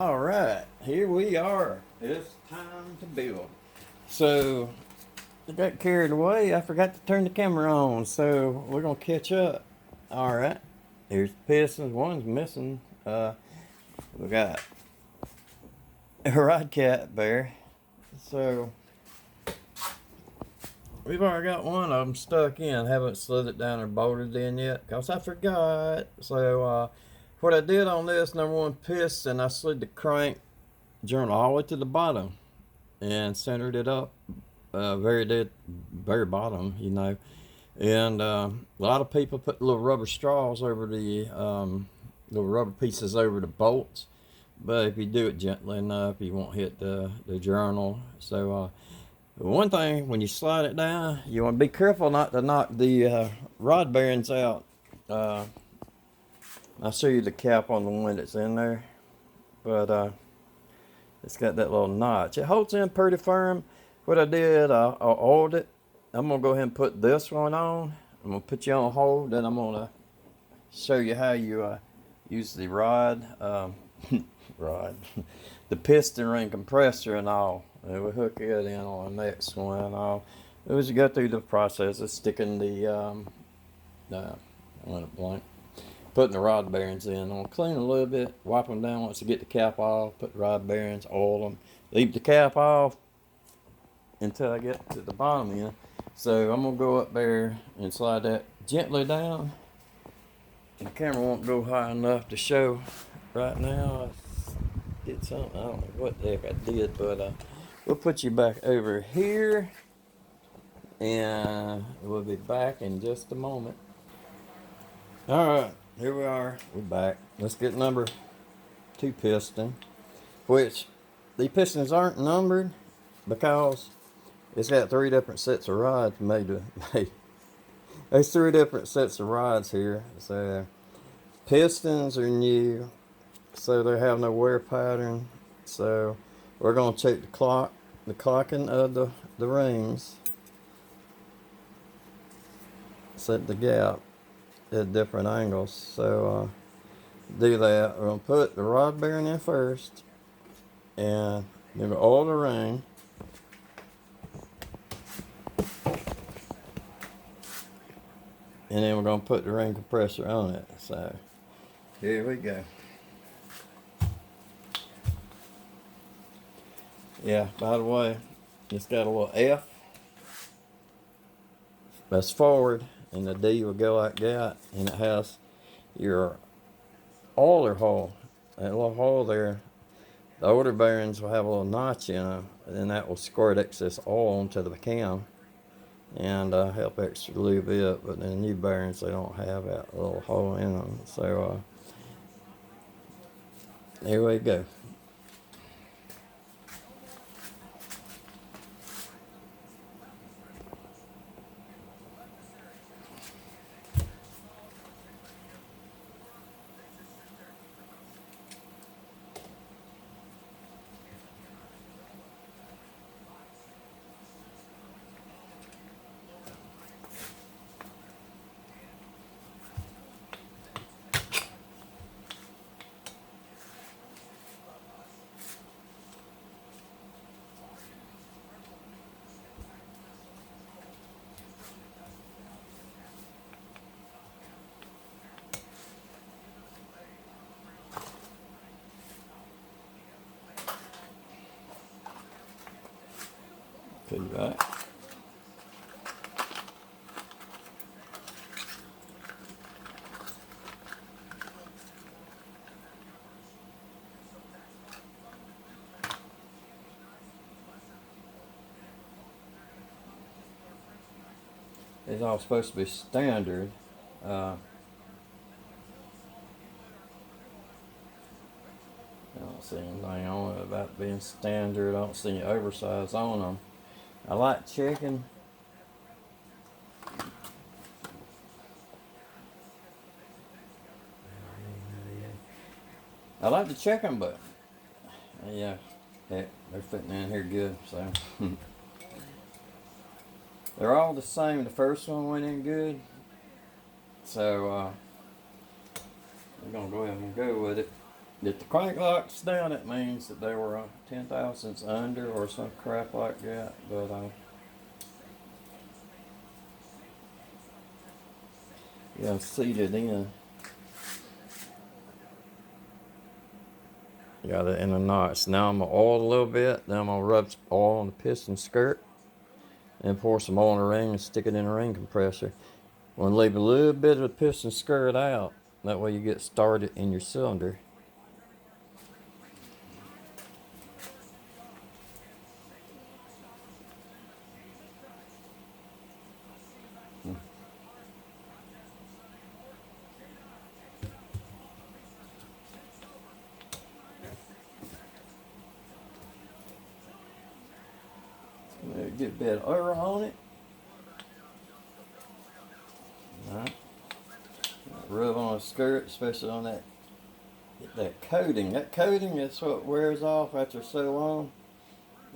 All right, here we are. It's time to build. So I got carried away. I forgot to turn the camera on, so we're gonna catch up. All right, here's the pistons. One's missing. We got a rod cap there. So we've already got one of them stuck in. Haven't slid it down or bolted in yet, cause I forgot. So what I did on this number one piston, I slid the crank journal all the way to the bottom and centered it up very bottom, And a lot of people put little rubber straws over the little rubber pieces over the bolts, but if you do it gently enough, you won't hit the journal. So one thing, when you slide it down, you want to be careful not to knock the rod bearings out. I'll show you the cap on the one that's in there, but it's got that little notch. It holds in pretty firm. What I did, I oiled it. I'm gonna go ahead and put this one on. I'm gonna put you on hold, then I'm gonna show you how you use the rod, rod, the piston ring compressor and all. And we'll hook it in on the next one and all. As you go through the process of sticking I went a blank. Putting the rod bearings in. I'm gonna clean a little bit, wipe them down once you get the cap off, put the rod bearings, oil them, leave the cap off until I get to the bottom end. So I'm gonna go up there and slide that gently down. The camera won't go high enough to show right now. I did something, I don't know what the heck I did, but we'll put you back over here and we'll be back in just a moment. All right, here we are. We're back. Let's get number two piston, which the pistons aren't numbered because it's got three different sets of rods made. There's three different sets of rods here. So pistons are new, so they have no wear pattern. So we're gonna check the clocking of the rings, set the gap at different angles. So do that. We're gonna put the rod bearing in first, and then we'll oil the ring. And then we're gonna put the ring compressor on it. So here we go. Yeah, by the way, it's got a little F. That's forward, and the D will go like that, and it has your oiler hole. That little hole there, the older bearings will have a little notch in them, and then that will squirt excess oil onto the cam and help extra lube it. But the new bearings, they don't have that little hole in them. So here we go. Put it back. It's all supposed to be standard. I don't see anything on it about being standard. I don't see any oversize on them. I like checking. I like to check them, but yeah, they're fitting in here good. So they're all the same. The first one went in good, so we're gonna go ahead and go with it. If the crank lock's down, it means that they were 10 thousandths under or some crap like that. But yeah, seated in. Got it in the knots. Now I'm gonna oil a little bit. Then I'm gonna rub some oil on the piston skirt and pour some oil in the ring and stick it in the ring compressor. Want to leave a little bit of the piston skirt out. That way you get started in your cylinder. Get a bit of oil on it. Alright. Rub on the skirt, especially on that coating. That coating is what wears off after so long.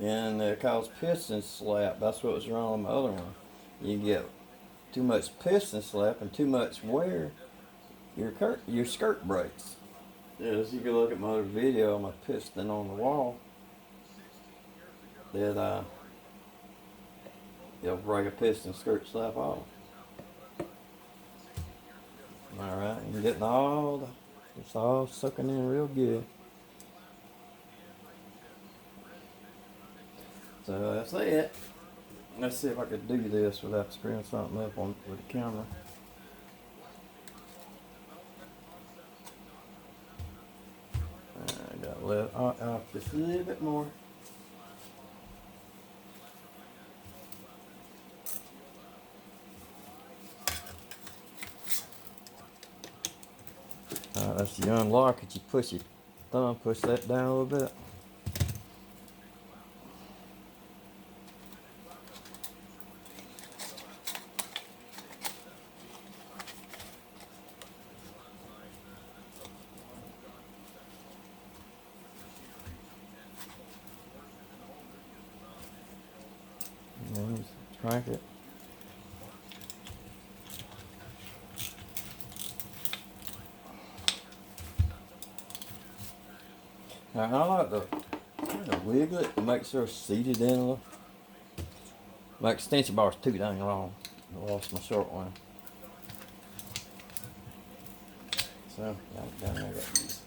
And it causes piston slap. That's what was wrong with my other one. You get too much piston slap and too much wear, your skirt breaks. As you can look at my other video of my piston on the wall, that it'll break a piston skirt slap off. Alright, you're getting it's all sucking in real good. So that's it. Let's see if I could do this without screwing something up with the camera. I got to let it off just a little bit more. That's you unlock it. You push your thumb, push that down a little bit. And then just crank it. Now, I like to kind of wiggle it to make sure it's seated in a little. My extension bar's too dang long. I lost my short one. So, down there, I got these.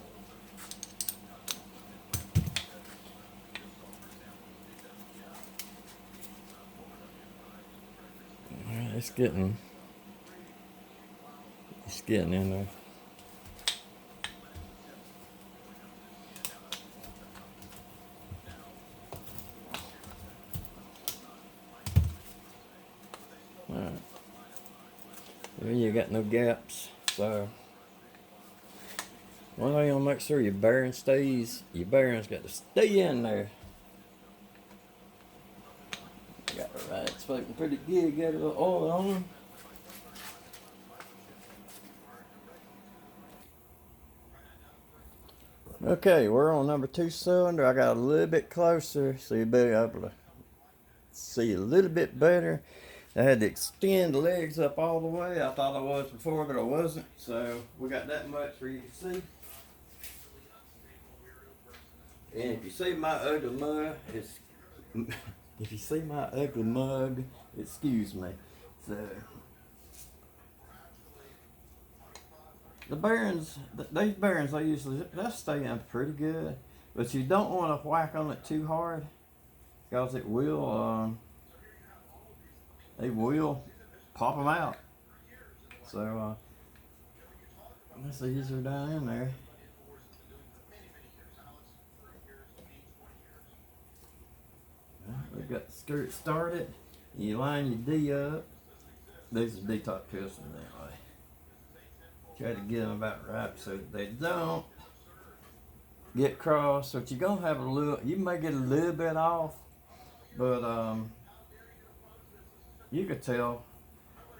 It's getting in there. Alright. There you got no gaps. So one thing you'll make sure your bearings got to stay in there. Got it right, it's floating pretty good, got a little oil on them. Okay, we're on number 2 cylinder. I got a little bit closer so you'll be able to see a little bit better. I had to extend the legs up all the way. I thought I was before, but I wasn't. So we got that much where you can see. And if you see my ugly mug, excuse me. So the bearings, these bearings, they'll stay in pretty good, but you don't want to whack on it too hard, because they will pop them out. So let's see, these are down in there. We've got the skirt started. You line your D up. These are D-top pistons anyway. Try to get them about right so that they don't get crossed. So you're gonna have you may get a little bit off, but you could tell.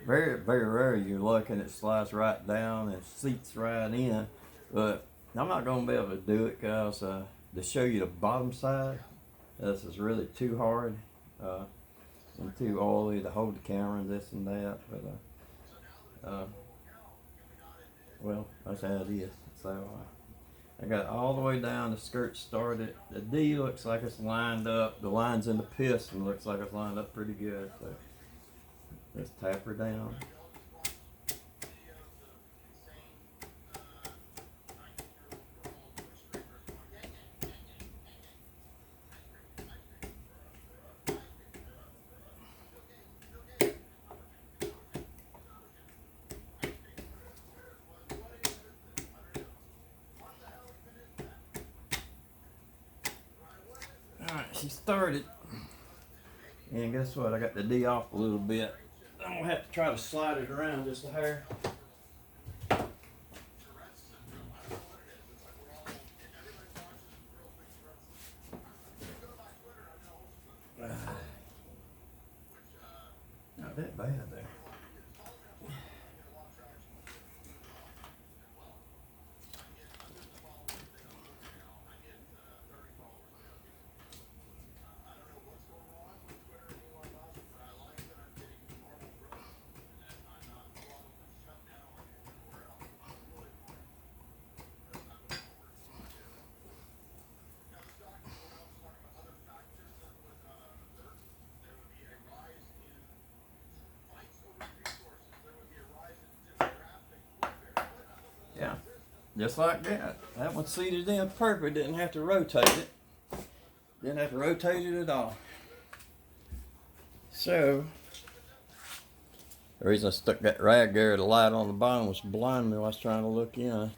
Very, very rare you're lucky and it slides right down and seats right in. But I'm not gonna be able to do it because to show you the bottom side, this is really too hard and too oily to hold the camera and this and that. But well, that's how it is. So I got it all the way down. The skirt started. The D looks like it's lined up. The lines in the piston looks like it's lined up pretty good. So let's tap her down. Alright, she started. And guess what? I got the D off a little bit. I'm gonna have to try to slide it around just a hair. Not that bad there. Yeah, just like that. That one seated in perfect. Didn't have to rotate it. Didn't have to rotate it at all. So, the reason I stuck that rag there, the light on the bottom was blinding me while I was trying to look in.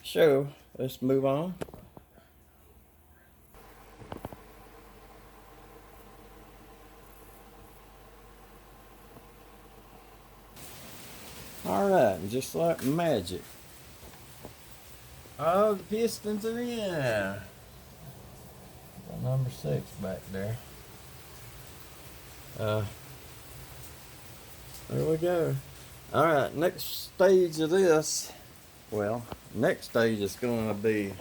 So, let's move on. Alright, just like magic. Oh, the pistons are in. Got number 6 back there. There we go. Alright, next stage of this. Well, next stage is going to be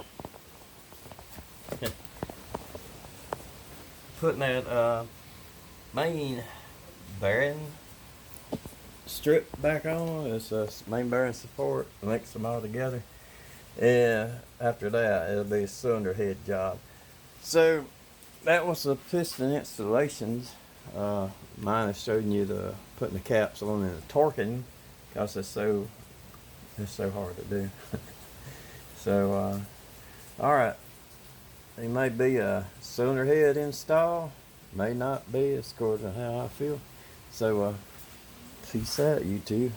putting that main bearing strip back on. It's a main bearing support, mix them all together, and after that it'll be a cylinder head job. So that was the piston installations. Mine is showing you the putting the caps on and the torquing, because it's so hard to do. So alright, it may be a cylinder head install, may not be, it's according to how I feel. So peace out, YouTube.